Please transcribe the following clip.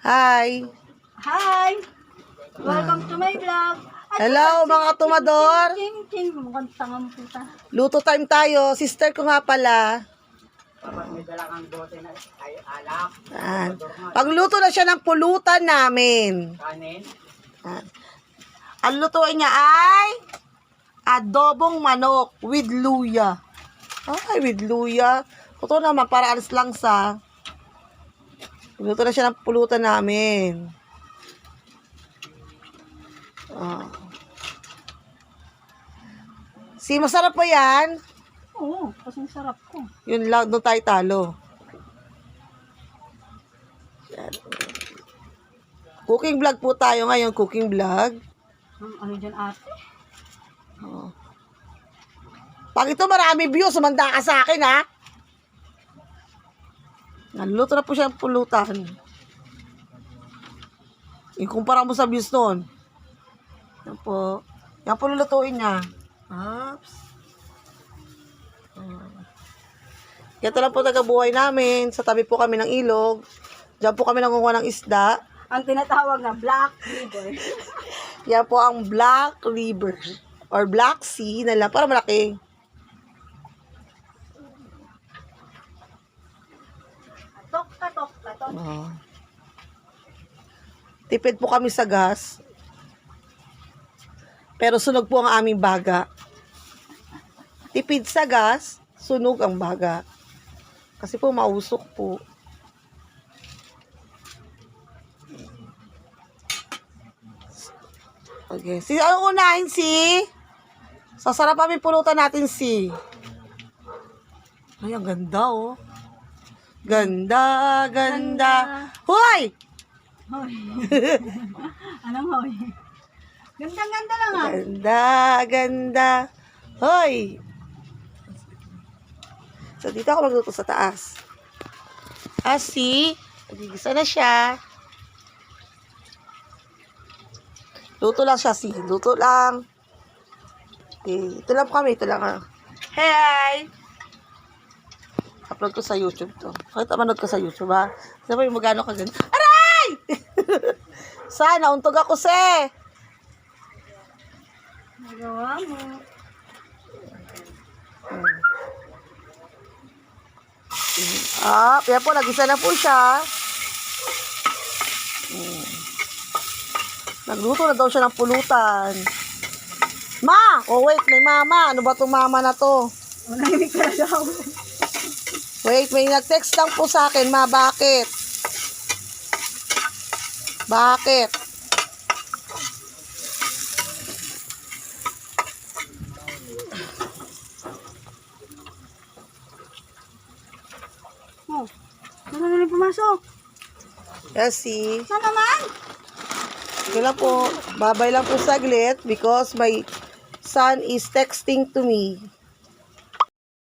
Hi! Hi! Welcome to my vlog. Hello mga tumador! Ching, mukhang tangang puta. Luto time tayo. Sister ko nga pala. May dala kang bote na ay alak, Pagluto na siya ng pulutan namin. kanin. Ang lutuin niya ay adobong manok with luya. Ay, with luya. Ito naman, para alis lang sa. Luto na siya ng pulutan namin. Si, masarap po yan. Oo, kasing sarap ko. Yun lang, doon tayo talo. Yan. Cooking vlog po tayo ngayon, cooking vlog. Ano dyan ate? Pag ito marami views, sumanda ka sa akin, ha? Naluto na po siya ng pulutan. Ikumpara mo sa views noon. Yan po. Yan po lulutuin niya. Oops. Ito lang po tagabuhay namin. Sa tabi po kami ng ilog. Diyan po kami nangunguha ng isda. Ang tinatawag na black river. Yan po ang Black River. Or Black Sea na lang. Para malaki. Katok. Tipid po kami sa gas. Pero sunog po ang aming baga. Tipid sa gas, sunog ang baga. Kasi po mausok po. Okay. Ano unahin, si? Sasarap kami pulutan natin, si. Ay, ang ganda, oh. Ganda. Hoy! Hoy. Anong hoy? Ganda lang ah. Ganda. Hoy! So, dito ako magluto sa taas. Si, nagigisa na siya. Luto lang siya, si. Luto lang. Okay. Ito lang po kami. Hey! Upload ko sa YouTube to. Pakita manood ko sa YouTube, ha? Sabi mo magano ka ganun. Aray! Sana, untog ako, se. Nagawa mo. Yan po, nagisa na po siya. Nagluto na daw siya ng pulutan. Ma! Oh, wait, may mama. Ano ba itong mama na to? Manahimik ka na daw. Wait, may nag-text lang po sa akin, ma. Bakit? Oh, ano na pumasok? Kasi, Saan naman? yun lang po. Babay lang po saglit because my son is texting to me.